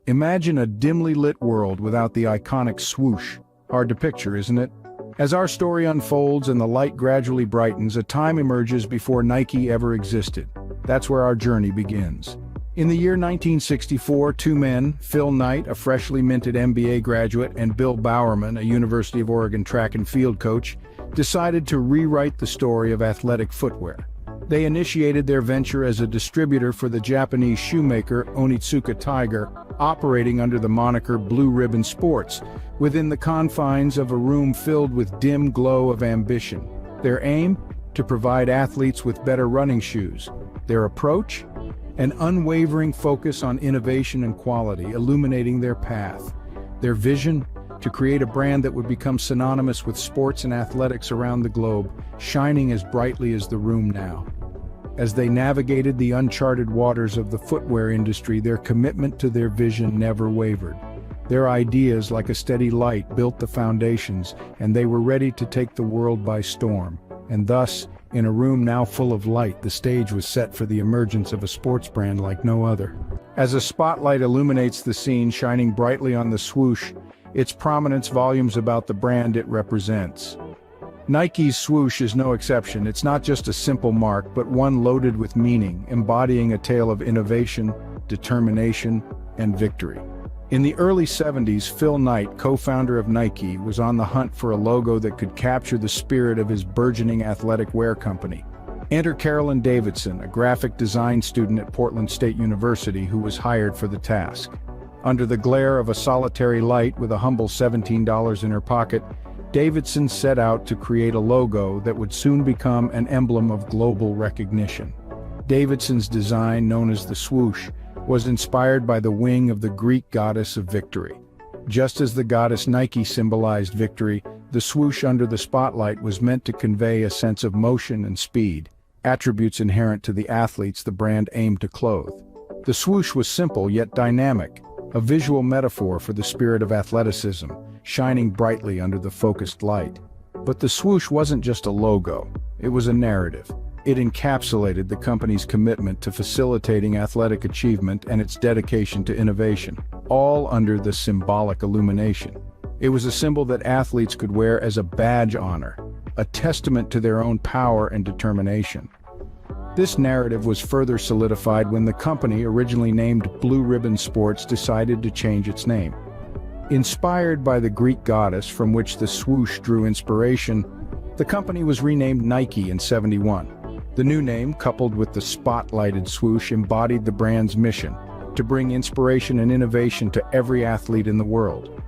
Imagine a dimly lit world without the iconic swoosh. Hard to picture, isn't it? As our story unfolds and the light gradually brightens, a time emerges before Nike ever existed. That's where our journey begins. In the year 1964, two men, Phil Knight, a freshly minted MBA graduate, and Bill Bowerman, a University of Oregon track and field coach, decided to rewrite the story of athletic footwear. They initiated their venture as a distributor for the Japanese shoemaker Onitsuka Tiger, operating under the moniker Blue Ribbon Sports, within the confines of a room filled with dim glow of ambition. Their aim? To provide athletes with better running shoes. Their approach? An unwavering focus on innovation and quality, illuminating their path. Their vision? To create a brand that would become synonymous with sports and athletics around the globe, shining as brightly as the room now. As they navigated the uncharted waters of the footwear industry, their commitment to their vision never wavered. Their ideas, like a steady light, built the foundations, and they were ready to take the world by storm. And thus, in a room now full of light, the stage was set for the emergence of a sports brand like no other. As a spotlight illuminates the scene, shining brightly on the swoosh, its prominence volumes about the brand it represents. Nike's swoosh is no exception. It's not just a simple mark, but one loaded with meaning, embodying a tale of innovation, determination, and victory. In the early 70s, Phil Knight, co-founder of Nike, was on the hunt for a logo that could capture the spirit of his burgeoning athletic wear company. Enter Carolyn Davidson, a graphic design student at Portland State University who was hired for the task. Under the glare of a solitary light with a humble $17 in her pocket, Davidson set out to create a logo that would soon become an emblem of global recognition. Davidson's design, known as the swoosh, was inspired by the wing of the Greek goddess of victory. Just as the goddess Nike symbolized victory, the swoosh under the spotlight was meant to convey a sense of motion and speed, attributes inherent to the athletes the brand aimed to clothe. The swoosh was simple yet dynamic, a visual metaphor for the spirit of athleticism, shining brightly under the focused light. But the swoosh wasn't just a logo, it was a narrative. It encapsulated the company's commitment to facilitating athletic achievement and its dedication to innovation, all under the symbolic illumination. It was a symbol that athletes could wear as a badge honor, a testament to their own power and determination. This narrative was further solidified when the company, originally named Blue Ribbon Sports, decided to change its name. Inspired by the Greek goddess from which the swoosh drew inspiration, the company was renamed Nike in '71. The new name, coupled with the spotlighted swoosh, embodied the brand's mission to bring inspiration and innovation to every athlete in the world.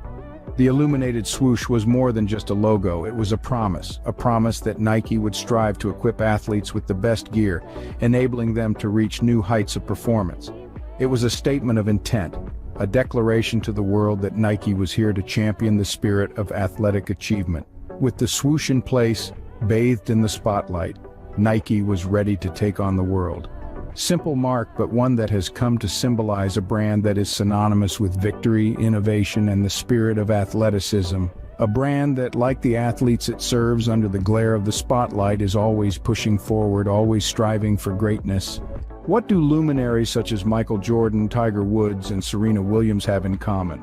The illuminated swoosh was more than just a logo, it was a promise that Nike would strive to equip athletes with the best gear, enabling them to reach new heights of performance. It was a statement of intent, a declaration to the world that Nike was here to champion the spirit of athletic achievement. With the swoosh in place, bathed in the spotlight, Nike was ready to take on the world. Simple mark, but one that has come to symbolize a brand that is synonymous with victory, innovation, and the spirit of athleticism. A brand that, like the athletes it serves under the glare of the spotlight, is always pushing forward, always striving for greatness. What do luminaries such as Michael Jordan, Tiger Woods, and Serena Williams have in common?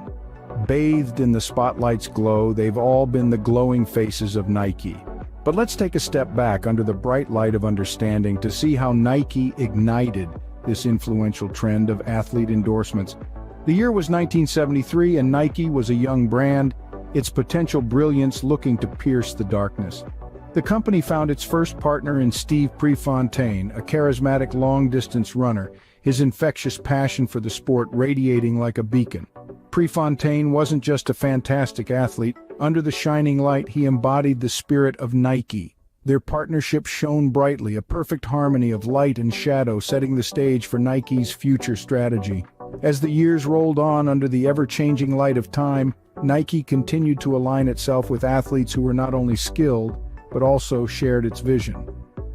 Bathed in the spotlight's glow, they've all been the glowing faces of Nike. But let's take a step back under the bright light of understanding to see how Nike ignited this influential trend of athlete endorsements. The year was 1973 and Nike was a young brand, its potential brilliance looking to pierce the darkness. The company found its first partner in Steve Prefontaine, a charismatic long-distance runner, his infectious passion for the sport radiating like a beacon. Prefontaine wasn't just a fantastic athlete. Under the shining light, he embodied the spirit of Nike. Their partnership shone brightly, a perfect harmony of light and shadow, setting the stage for Nike's future strategy. As the years rolled on under the ever-changing light of time, Nike continued to align itself with athletes who were not only skilled, but also shared its vision.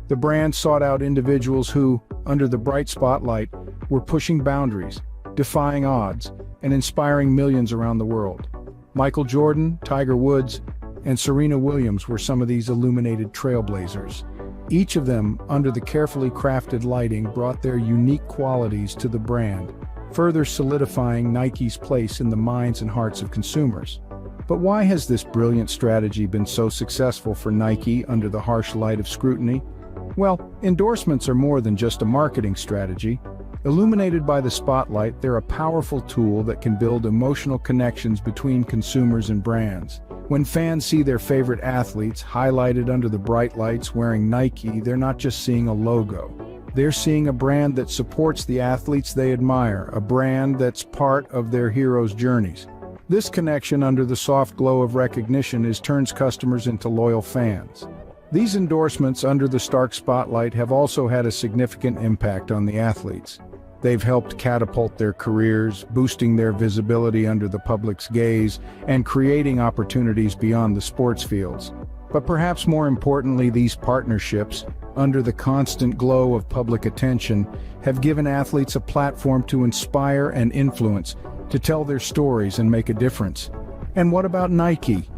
The brand sought out individuals who, under the bright spotlight, were pushing boundaries, defying odds, and inspiring millions around the world. Michael Jordan, Tiger Woods, and Serena Williams were some of these illuminated trailblazers. Each of them, under the carefully crafted lighting, brought their unique qualities to the brand, further solidifying Nike's place in the minds and hearts of consumers. But why has this brilliant strategy been so successful for Nike under the harsh light of scrutiny? Well, endorsements are more than just a marketing strategy. Illuminated by the spotlight, they're a powerful tool that can build emotional connections between consumers and brands. When fans see their favorite athletes highlighted under the bright lights wearing Nike, they're not just seeing a logo. They're seeing a brand that supports the athletes they admire, a brand that's part of their heroes' journeys. This connection under the soft glow of recognition turns customers into loyal fans. These endorsements under the stark spotlight have also had a significant impact on the athletes. They've helped catapult their careers, boosting their visibility under the public's gaze, and creating opportunities beyond the sports fields. But perhaps more importantly, these partnerships, under the constant glow of public attention, have given athletes a platform to inspire and influence, to tell their stories and make a difference. And what about Nike?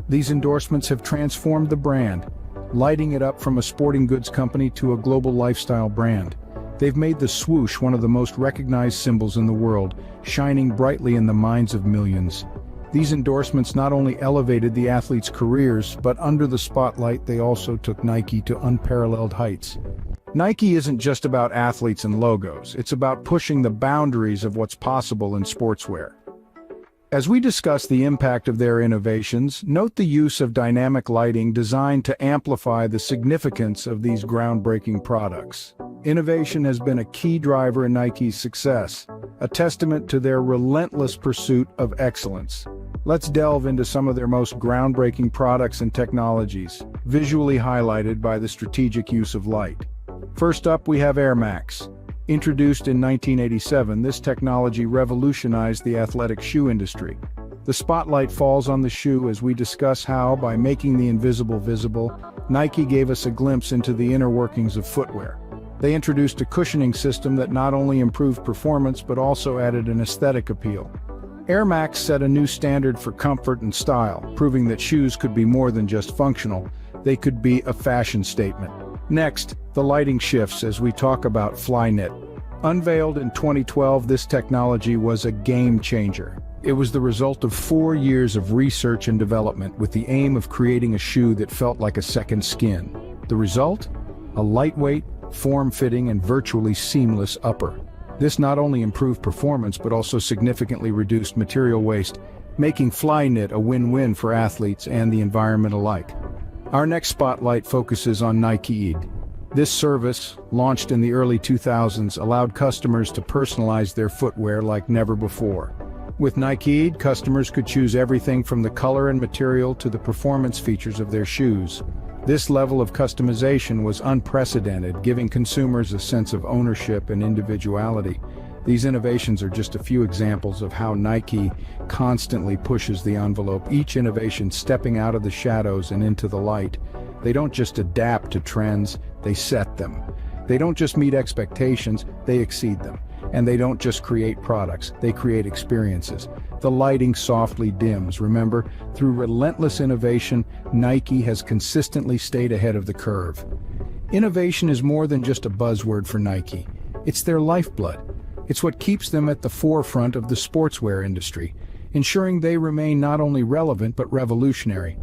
These endorsements have transformed the brand, lighting it up from a sporting goods company to a global lifestyle brand. They've made the swoosh one of the most recognized symbols in the world, shining brightly in the minds of millions. These endorsements not only elevated the athletes' careers, but under the spotlight they also took Nike to unparalleled heights. Nike isn't just about athletes and logos, it's about pushing the boundaries of what's possible in sportswear. As we discuss the impact of their innovations, note the use of dynamic lighting designed to amplify the significance of these groundbreaking products. Innovation has been a key driver in Nike's success, a testament to their relentless pursuit of excellence. Let's delve into some of their most groundbreaking products and technologies, visually highlighted by the strategic use of light. First up, we have Air Max. Introduced in 1987, this technology revolutionized the athletic shoe industry. The spotlight falls on the shoe as we discuss how, by making the invisible visible, Nike gave us a glimpse into the inner workings of footwear. They introduced a cushioning system that not only improved performance but also added an aesthetic appeal. Air Max set a new standard for comfort and style, proving that shoes could be more than just functional, they could be a fashion statement. Next, the lighting shifts as we talk about Flyknit. Unveiled in 2012, this technology was a game changer. It was the result of 4 years of research and development with the aim of creating a shoe that felt like a second skin. The result? A lightweight, form-fitting, and virtually seamless upper. This not only improved performance but also significantly reduced material waste, making Flyknit a win-win for athletes and the environment alike. Our next spotlight focuses on Nike. This service, launched in the early 2000s, allowed customers to personalize their footwear like never before. With Nike, customers could choose everything from the color and material to the performance features of their shoes. This level of customization was unprecedented, giving consumers a sense of ownership and individuality. These innovations are just a few examples of how Nike constantly pushes the envelope, each innovation stepping out of the shadows and into the light. They don't just adapt to trends, they set them. They don't just meet expectations, they exceed them. And they don't just create products, they create experiences. The lighting softly dims, remember? Through relentless innovation, Nike has consistently stayed ahead of the curve. Innovation is more than just a buzzword for Nike. It's their lifeblood. It's what keeps them at the forefront of the sportswear industry, ensuring they remain not only relevant but revolutionary.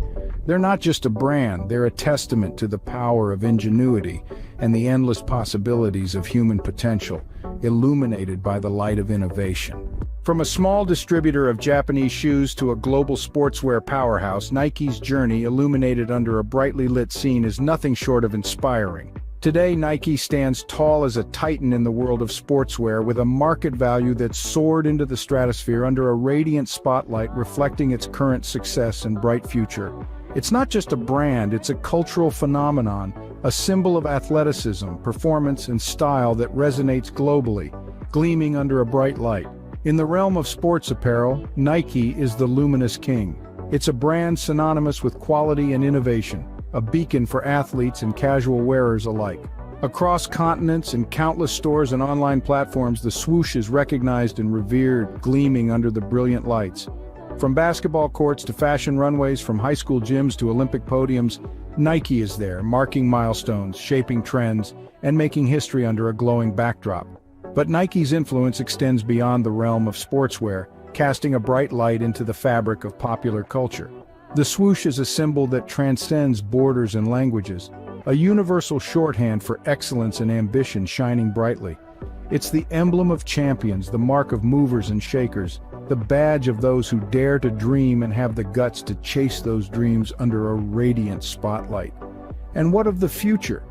They're not just a brand, they're a testament to the power of ingenuity and the endless possibilities of human potential, illuminated by the light of innovation. From a small distributor of Japanese shoes to a global sportswear powerhouse, Nike's journey, illuminated under a brightly lit scene, is nothing short of inspiring. Today, Nike stands tall as a titan in the world of sportswear, with a market value that's soared into the stratosphere under a radiant spotlight reflecting its current success and bright future. It's not just a brand, it's a cultural phenomenon, a symbol of athleticism, performance, and style that resonates globally, gleaming under a bright light. In the realm of sports apparel, Nike is the luminous king. It's a brand synonymous with quality and innovation, a beacon for athletes and casual wearers alike. Across continents and countless stores and online platforms, the swoosh is recognized and revered, gleaming under the brilliant lights. From basketball courts to fashion runways, from high school gyms to Olympic podiums, Nike is there, marking milestones, shaping trends, and making history under a glowing backdrop. But Nike's influence extends beyond the realm of sportswear, casting a bright light into the fabric of popular culture. The swoosh is a symbol that transcends borders and languages, a universal shorthand for excellence and ambition shining brightly. It's the emblem of champions, the mark of movers and shakers, the badge of those who dare to dream and have the guts to chase those dreams under a radiant spotlight. And what of the future?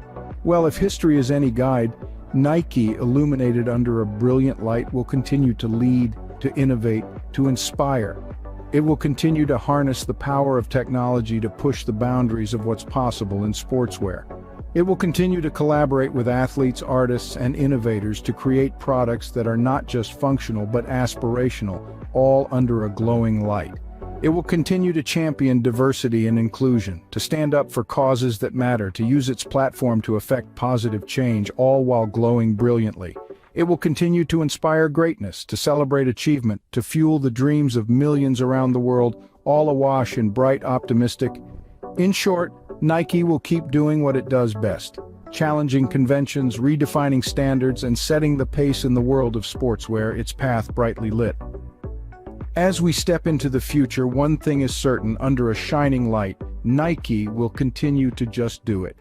Well, if history is any guide, Nike, illuminated under a brilliant light, will continue to lead, to innovate, to inspire. It will continue to harness the power of technology to push the boundaries of what's possible in sportswear. It will continue to collaborate with athletes, artists, and innovators to create products that are not just functional but aspirational, all under a glowing light. It will continue to champion diversity and inclusion, to stand up for causes that matter, to use its platform to effect positive change, all while glowing brilliantly. It will continue to inspire greatness, to celebrate achievement, to fuel the dreams of millions around the world, all awash in bright, optimistic. In short, Nike will keep doing what it does best, challenging conventions, redefining standards, and setting the pace in the world of sportswear, its path brightly lit. As we step into the future, one thing is certain: under a shining light, Nike will continue to just do it.